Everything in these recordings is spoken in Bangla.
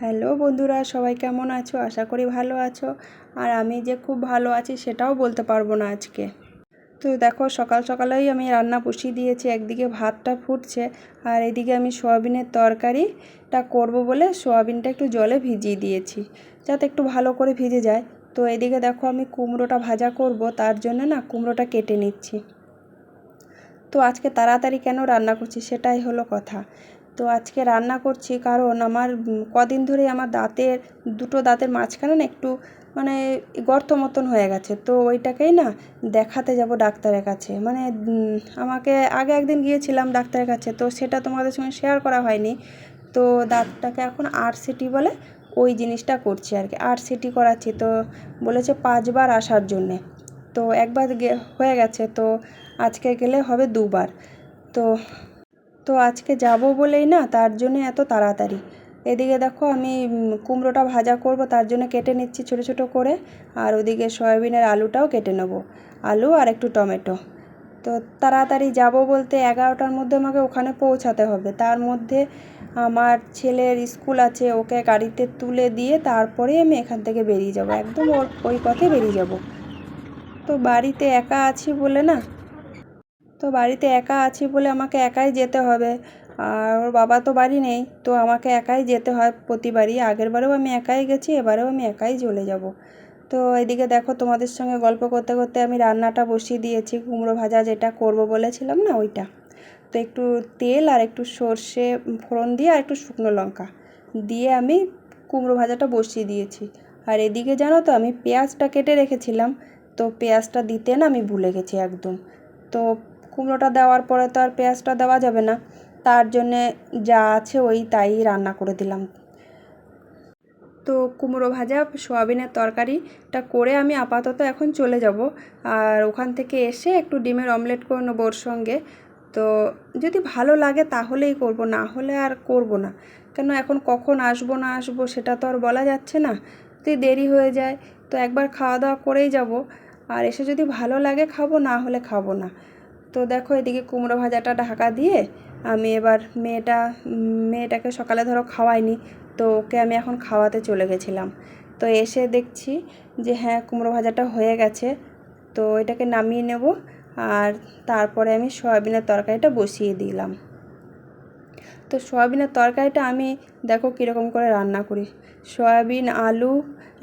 হ্যালো বন্ধুরা, সবাই কেমন আছো? আশা করি ভালো আছো। আর আমি যে খুব ভালো আছি সেটাও বলতে পারবো না আজকে। তো দেখো, সকাল সকালেই আমি রান্না বসিয়ে দিয়েছি। একদিকে ভাতটা ফুটছে আর এদিকে আমি সয়াবিনের তরকারিটা করব বলে সয়াবিনটা একটু জলে ভিজিয়ে দিয়েছি, যাতে একটু ভালো করে ভিজে যায়। তো এদিকে দেখো, আমি কুমড়োটা ভাজা করব, তার জন্য না কুমড়োটা কেটে নিচ্ছি। তো আজকে তাড়াতাড়ি কেন রান্না করছি সেটাই হলো কথা। তো আজকে রান্না করছি কারণ আমার কদিন ধরেই আমার দুটো দাঁতের মাঝখানে না একটু মানে গর্ত মতন হয়ে গেছে। তো ওইটাকেই না দেখাতে যাব ডাক্তারের কাছে। আমাকে আগে একদিন গিয়েছিলাম ডাক্তারের কাছে, তো সেটা তোমাদের সঙ্গে শেয়ার করা হয়নি। তো দাঁতটাকে এখন আরসিটি বলে, ওই জিনিসটা করছি আর কি। আরসিটি করাচ্ছি, তো বলেছে 5বার আসার জন্যে। তো একবার হয়ে গেছে, তো আজকে গেলে হবে 2বার। তো তো আজকে যাব বলেই না, তার জন্য এত তাড়াতাড়ি। এদিকে দেখো, আমি কুমড়োটা ভাজা করব, তার জন্য কেটে নিচ্ছি ছোটো ছোটো করে। আর ওদিকে সয়াবিনের আলুটাও কেটে নেব, আলু আর একটু টমেটো। তো তাড়াতাড়ি যাব বলতে 11টার মধ্যে আমাকে ওখানে পৌঁছাতে হবে। তার মধ্যে আমার ছেলের স্কুল আছে, ওকে গাড়িতে তুলে দিয়ে তারপরেই আমি এখান থেকে বেরিয়ে যাব, একদম ওই পথে বেরিয়ে যাব। তো বাড়িতে একা আছি বলে না, আমাকে একাই যেতে হবে। আর ওর বাবা তো বাড়ি নেই, তো আমাকে একাই যেতে হয় প্রতিবারই। আগেরবারেও আমি একাই গেছি, এবারেও আমি একাই চলে যাব। তো এদিকে দেখো, তোমাদের সঙ্গে গল্প করতে করতে আমি রান্নাটা বসিয়ে দিয়েছি। কুমড়ো ভাজা যেটা করব বলেছিলাম না, ওইটা। তো একটু তেল আর একটু সর্ষে ফোড়ন দিয়ে আর একটু শুকনো লঙ্কা দিয়ে আমি কুমড়ো ভাজাটা বসিয়ে দিয়েছি। আর এদিকে জানো তো, আমি পেঁয়াজটা কেটে রেখেছিলাম, তো পেঁয়াজটা দিতে না আমি ভুলে গেছি একদম। তো কুমড়োটা দেওয়ার পরে তো আর পেঁয়াজটা দেওয়া যাবে না, তার জন্যে যা আছে ওই তাই রান্না করে দিলাম। তো কুমড়ো ভাজা সয়াবিনের তরকারিটা করে আমি আপাতত এখন চলে যাব। আর ওখান থেকে এসে একটু ডিমের অমলেট করে নেবো ওর সঙ্গে। তো যদি ভালো লাগে তাহলেই করব, না হলে আর করব না। কেন, এখন কখন আসবো না আসবো সেটা তো আর বলা যাচ্ছে না। যদি দেরি হয়ে যায় তো একবার খাওয়া দাওয়া করেই যাব। আর এসে যদি ভালো লাগে খাবো, না হলে খাবো না। তো দেখো, এদিকে কুমড়ো ভাজাটা ঢাকা দিয়ে আমি এবার মেয়েটাকে সকালে ধরো খাওয়াইনি, তো ওকে আমি এখন খাওয়াতে চলে গেছিলাম। তো এসে দেখছি যে হ্যাঁ, কুমড়ো ভাজাটা হয়ে গেছে। তো এটাকে নামিয়ে নেব। আর তারপরে আমি সয়াবিনের তরকারিটা বসিয়ে দিলাম। তো সয়াবিনের তরকারিটা আমি দেখো কীরকম করে রান্না করি। সয়াবিন আলু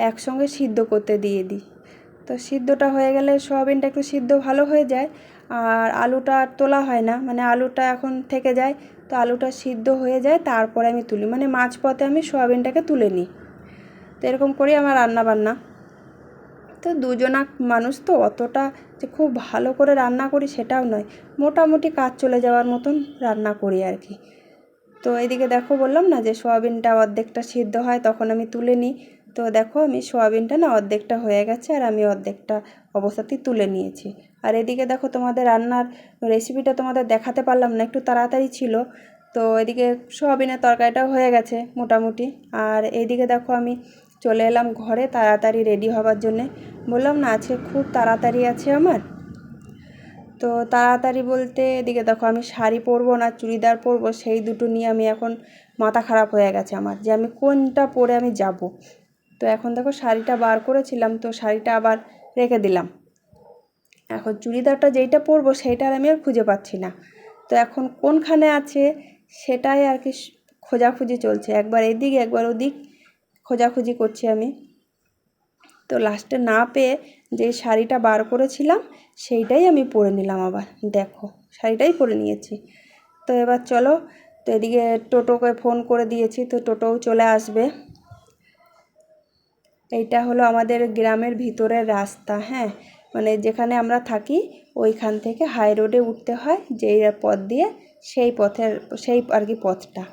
একসঙ্গে সিদ্ধ করতে দিয়ে দিই। তো সিদ্ধটা হয়ে গেলে সয়াবিনটা একটু সিদ্ধ ভালো হয়ে যায়, আর আলুটা আর তোলা হয় না, আলুটা এখন থেকে যায়। তো আলুটা সিদ্ধ হয়ে যায়, তারপরে আমি তুলি, মাঝপথে আমি সয়াবিনটাকে তুলে নিই। তো এরকম করি আমার রান্না বান্না। তো দুজনা মানুষ, তো অতটা যে খুব ভালো করে রান্না করি সেটাও নয়, মোটামুটি কাজ চলে যাওয়ার মতন রান্না করি আর কি। তো এদিকে দেখো, বললাম না যে সয়াবিনটা অর্ধেকটা সিদ্ধ হয় তখন আমি তুলে নিই। তো দেখো, আমি সয়াবিনটা না অর্ধেকটা হয়ে গেছে আর আমি অর্ধেকটা অবস্থাতেই তুলে নিয়েছি। আর এদিকে দেখো, তোমাদের রান্নার রেসিপিটা তোমাদের দেখাতে পারলাম না, একটু তাড়াতাড়ি ছিল। তো এদিকে সয়াবিনের তরকারিটাও হয়ে গেছে মোটামুটি। আর এইদিকে দেখো, আমি চলে এলাম ঘরে তাড়াতাড়ি রেডি হবার জন্যে। বললাম না, আজকে খুব তাড়াতাড়ি আছে আমার। তো তাড়াতাড়ি বলতে এদিকে দেখো, আমি শাড়ি পরবো না চুড়িদার পরবো, সেই দুটো নিয়ে আমি এখন মাথা খারাপ হয়ে গেছে আমার, যে আমি কোনটা পরে আমি যাব। তো এখন দেখো, শাড়িটা বার করেছিলাম, তো শাড়িটা আবার রেখে দিলাম। এখন চুড়িদারটা যেইটা পরবো সেইটা আমি আর খুঁজে পাচ্ছি না। তো এখন কোনখানে আছে সেটাই আর কি খোঁজাখুঁজি চলছে, একবার এদিক একবার ওদিক খোঁজাখুঁজি করছি আমি। তো লাস্টে না পেয়ে যে শাড়িটা বার করেছিলাম সেইটাই আমি পরে নিলাম আবার। দেখো, শাড়িটাই পরে নিয়েছি। তো এবার চলো, তো এদিকে টোটোকে ফোন করে দিয়েছি, তো টোটোও চলে আসবে। এইটা হলো আমাদের গ্রামের ভিতরের রাস্তা, হ্যাঁ, যেখানে আমরা থাকি ওইখান থেকে হাই রোডে উঠতে হয় যেই পথ দিয়ে, সেই আর কি পথটা।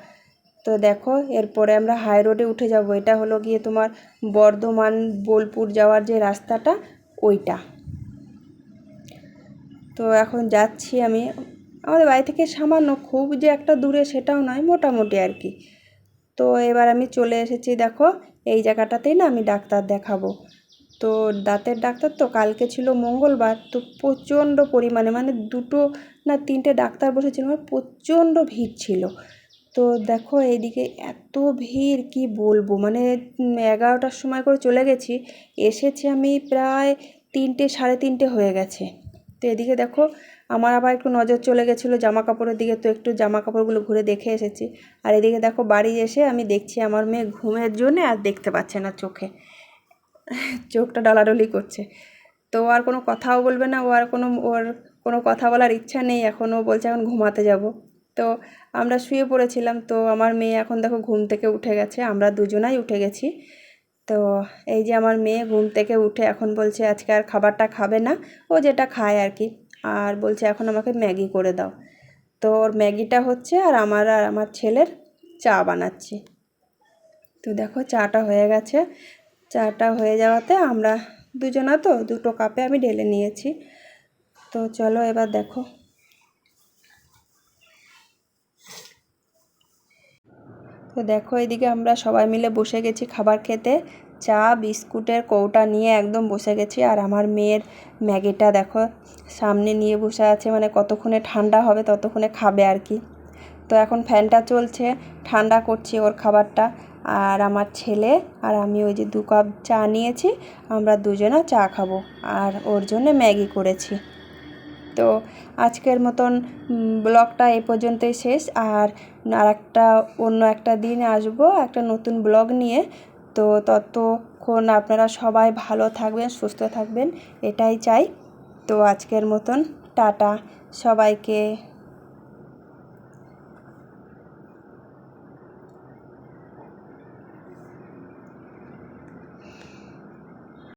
তো দেখো, এরপরে আমরা হাই রোডে উঠে যাব। এটা হলো গিয়ে তোমার বর্ধমান বোলপুর যাওয়ার যে রাস্তাটা, ওইটা। তো এখন যাচ্ছি আমি। আমাদের বাড়ি থেকে সামান্য, খুব যে একটা দূরে সেটাও নয়, মোটামুটি আর কি। তো এবার আমি চলে এসেছি, দেখো এই জায়গাটাতেই না আমি ডাক্তার দেখাবো। তো দাঁতের ডাক্তার, তো কালকে ছিল মঙ্গলবার, তো প্রচণ্ড পরিমাণে 2 না 3টে ডাক্তার বসেছিল, প্রচণ্ড ভিড় ছিল। তো দেখো এইদিকে এত ভিড় কি বলবো, মানে 11টার সময় করে চলে গেছি, এসেছি আমি প্রায় 3টে সাড়ে 3টে হয়ে গেছে। তো এদিকে দেখো আমার আবার একটু নজর চলে গেছিলো জামা কাপড়ের দিকে, তো একটু জামা কাপড়গুলো ঘুরে দেখে এসেছি। আর এদিকে দেখো বাড়ি এসে আমি দেখছি আমার মেয়ে ঘুমের জন্যে আর দেখতে পাচ্ছে না, চোখটা ডলাডলি করছে। তো আর কোনো কথাও বলবে না, ওর কোনো কথা বলার ইচ্ছা নেই এখন, ও বলছে এখন ঘুমাতে যাব। তো আমরা শুয়ে পড়েছিলাম, তো আমার মেয়ে এখন দেখো ঘুম থেকে উঠে গেছে, আমরা দুজনাই উঠে গেছি। তো এই যে আমার মেয়ে ঘুম থেকে উঠে এখন বলছে আজকে আর খাবারটা খাবে না, ও যেটা খায় আর কি, আর বলছে এখন আমাকে ম্যাগি করে দাও। তো ওর ম্যাগিটা হচ্ছে আর আমার ছেলের চা বানাচ্ছি। তো দেখো চাটা হয়ে গেছে, চাটা হয়ে যাওয়াতে আমরা দুজনা তো দুটো কাপে আমি ঢেলে নিয়েছি। তো চলো এবার দেখো, তো দেখো এদিকে আমরা সবাই মিলে বসে গেছি খাবার খেতে, চা বিস্কুটের কৌটা নিয়ে একদম বসে গেছি। আর আমার মেয়ের ম্যাগিটা দেখো সামনে নিয়ে বসে আছে, মানে কতক্ষণে ঠান্ডা হবে ততক্ষণে খাবে আর কি। তো এখন ফ্যানটা চলছে, ঠান্ডা করছি ওর খাবারটা। আর আমার ছেলে আর আমি ওই যে 2 কাপ চা নিয়েছি, আমরা দুজনা চা খাবো, আর ওর জন্যে ম্যাগি করেছি। তো আজকের মতন ব্লগটা এই পর্যন্তই শেষ। আর অন্য একটা দিন আসবো একটা নতুন ব্লগ নিয়ে। তো ততক্ষণ আপনারা সবাই ভালো থাকবেন, সুস্থ থাকবেন, এটাই চাই। তো আজকের মতন টাটা সবাইকে।